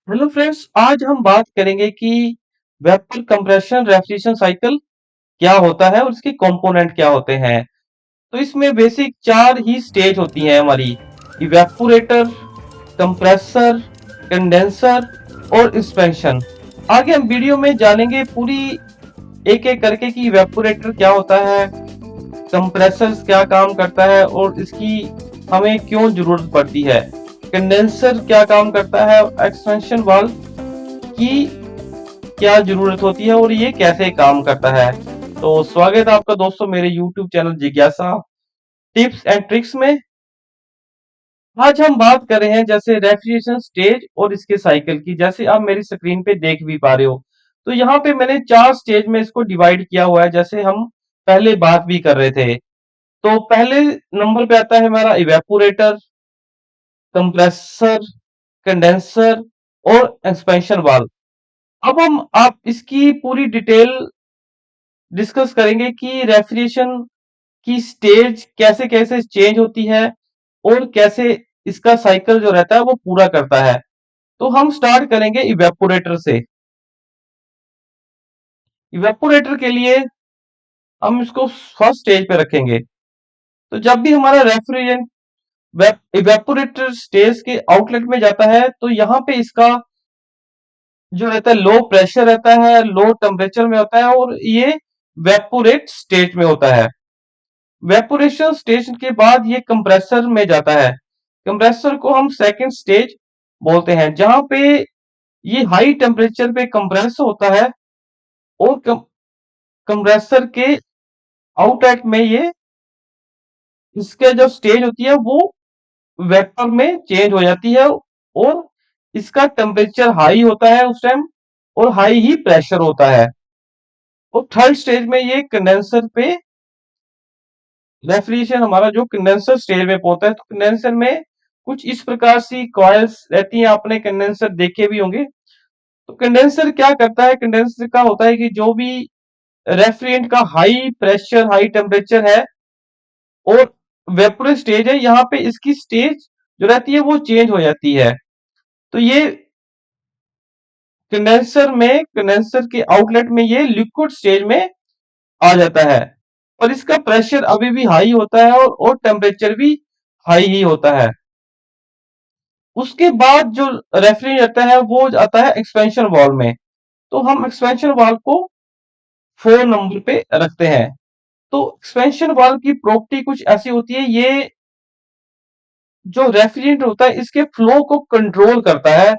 Hello friends, आज हम बात करेंगे कि वेपर कंप्रेशन रेफ्रिजरेशन साइकिल क्या होता है और इसके कंपोनेंट क्या होते हैं। तो इसमें बेसिक चार ही स्टेज होती हैं हमारी: इवेपोरेटर, कंप्रेसर, कंडेंसर और एक्सपेंशन। आगे हम वीडियो में जानेंगे पूरी एक एक करके कि इवेपोरेटर क्या होता है, कंप्रेसर क्या काम करता है और इसकी हमें क्यों जरूरत पड़ती है, कंडेंसर क्या काम करता है, एक्सपेंशन वाल्व की क्या जरूरत होती है और ये कैसे काम करता है। तो स्वागत है आपका दोस्तों मेरे YouTube चैनल जिज्ञासा टिप्स एंड ट्रिक्स में। आज हम बात कर रहे हैं जैसे रेफ्रिजरेशन स्टेज और इसके साइकिल की, जैसे आप मेरी स्क्रीन पे देख भी पा रहे हो। तो यहाँ पे मैंने चार स्टेज में इसको डिवाइड किया हुआ है, जैसे हम पहले बात भी कर रहे थे। तो पहले नंबर पे आता है हमारा इवेपोरेटर, कंप्रेसर, कंडेंसर और एक्सपेंशन वाल्व। अब हम आप इसकी पूरी डिटेल डिस्कस करेंगे कि रेफ्रिजरेशन की स्टेज कैसे कैसे चेंज होती है और कैसे इसका साइकिल जो रहता है वो पूरा करता है। तो हम स्टार्ट करेंगे इवेपोरेटर से। इवेपोरेटर के लिए हम इसको फर्स्ट स्टेज पे रखेंगे। तो जब भी हमारा रेफ्रिजरेंट इवेपोरेटर स्टेज के आउटलेट में जाता है तो यहाँ पे इसका जो रहता है लो प्रेशर रहता है, लो टेम्परेचर में होता है और ये वेपोरेट स्टेट में होता है। वेपोरेशन स्टेज के बाद ये कंप्रेसर में जाता है। कंप्रेसर को हम सेकंड स्टेज बोलते हैं, जहां पे ये हाई टेम्परेचर पे कंप्रेस होता है और कंप्रेसर के आउटलेट में ये इसके जो स्टेज होती है वो वेपर में चेंज हो जाती है और इसका टेम्परेचर हाई होता है उस टाइम और हाई ही प्रेशर होता है। और थर्ड स्टेज में ये कंडेंसर पे रेफ्रिजरेशन हमारा जो कंडेंसर स्टेज में पहुंचता है। तो कंडेंसर में कुछ इस प्रकार सी कॉइल्स रहती हैं, आपने कंडेंसर देखे भी होंगे। तो कंडेंसर क्या करता है, कंडेंसर का होता है कि जो भी रेफ्रिजरेंट का हाई प्रेशर हाई टेम्परेचर है और वेपोरस स्टेज है, यहाँ पे इसकी स्टेज जो रहती है वो चेंज हो जाती है। तो ये कंडेंसर के आउटलेट में ये लिक्विड स्टेज में आ जाता है और इसका प्रेशर अभी भी हाई होता है और टेम्परेचर भी हाई ही होता है। उसके बाद जो रेफरी आता है वो आता है एक्सपेंशन वॉल्व में। तो हम एक्सपेंशन वॉल्व को 4 नंबर पे रखते हैं। तो एक्सपेंशन वॉल्व की प्रॉपर्टी कुछ ऐसी होती है, ये जो रेफ्रिजरेंट होता है इसके फ्लो को कंट्रोल करता है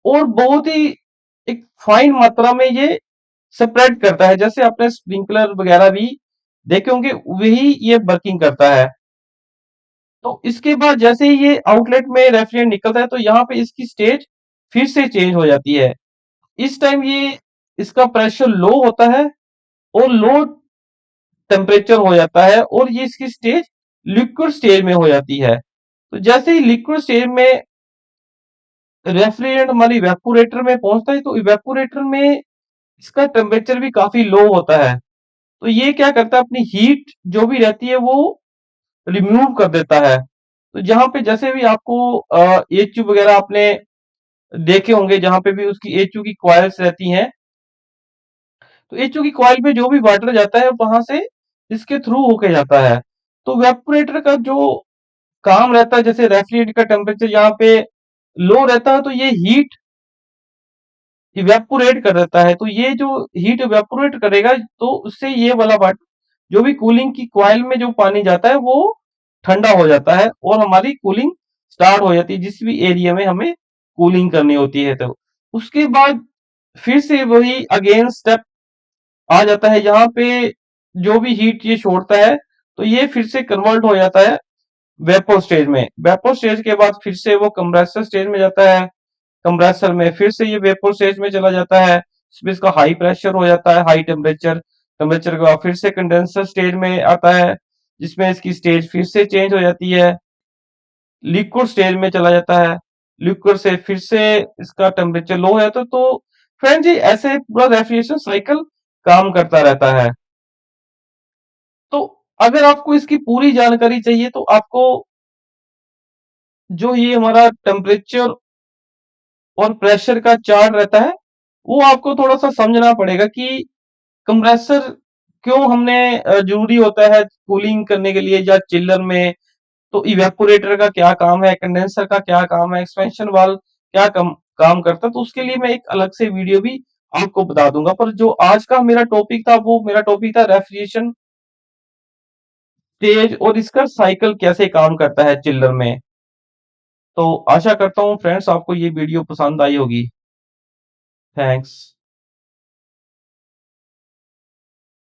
और बहुत ही एक फाइन मात्रा में ये स्प्रेड करता है। जैसे आपने स्प्रिंकलर वगैरह भी देखे होंगे, वही ये वर्किंग करता है। तो इसके बाद जैसे ही ये आउटलेट में रेफ्रिजरेंट निकलता है तो यहाँ पे इसकी स्टेज फिर से चेंज हो जाती है। इस टाइम ये इसका प्रेशर लो होता है और लो टेम्परेचर हो जाता है और ये इसकी स्टेज लिक्विड स्टेज में हो जाती है। तो जैसे ही लिक्विड स्टेज में रेफ्रिजरेंट हमारी इवेपोरेटर में पहुंचता है तो इवेपोरेटर में इसका टेम्परेचर भी काफी लो होता है। तो ये क्या करता है, अपनी हीट जो भी रहती है वो रिमूव कर देता है। तो जहां पे जैसे भी आपको एचयू वगैरह आपने देखे होंगे, जहां पे भी उसकी एचयू की कॉइल्स रहती हैं, तो एचयू की कॉइल पे जो भी वाटर जाता है वहां से इसके थ्रू होके जाता है। तो वेपोरेटर का जो काम रहता है, जैसे रेफ्रिजरेटर का टेम्परेचर यहाँ पे लो रहता है तो ये हीट इवेपोरेट कर देता है। तो ये जो हीट इवेपोरेट करेगा तो उससे ये वाला वाटर जो भी कूलिंग की कॉइल में जो पानी जाता है वो ठंडा हो जाता है और हमारी कूलिंग स्टार्ट हो जाती है, जिस भी एरिया में हमें कूलिंग करनी होती है। तो उसके बाद फिर से वही अगेन स्टेप आ जाता है, यहाँ पे जो भी हीट ये छोड़ता है तो ये फिर से कन्वर्ट हो जाता है वेपर स्टेज में। वेपर स्टेज के बाद फिर से वो कंप्रेसर स्टेज में जाता है। कंप्रेसर में फिर से ये वेपर स्टेज में चला जाता है, इसमें इसका हाई प्रेशर हो जाता है, हाई टेम्परेचर। टेम्परेचर के बाद फिर से कंडेंसर स्टेज में आता है, जिसमें इसकी स्टेज फिर से चेंज हो जाती है, लिक्विड स्टेज में चला जाता है। लिक्विड से फिर से इसका टेम्परेचर लो हो जाता है। तो फ्रेंड जी, ऐसे पूरा रेफ्रिजरेशन साइकिल काम करता रहता है। तो अगर आपको इसकी पूरी जानकारी चाहिए तो आपको जो ये हमारा टेम्परेचर और प्रेशर का चार्ट रहता है, वो आपको थोड़ा सा समझना पड़ेगा कि कंप्रेसर क्यों हमने जरूरी होता है कूलिंग करने के लिए या चिल्लर में। तो इवेपोरेटर का क्या काम है, कंडेंसर का क्या काम है, एक्सपेंशन वाल्व क्या काम करता है, तो उसके लिए मैं एक अलग से वीडियो भी आपको बता दूंगा। पर जो आज का मेरा टॉपिक था, वो मेरा टॉपिक था रेफ्रिजरेशन स्टेज और इसका साइकिल कैसे काम करता है चिल्लर में। तो आशा करता हूँ फ्रेंड्स आपको ये वीडियो पसंद आई होगी। थैंक्स।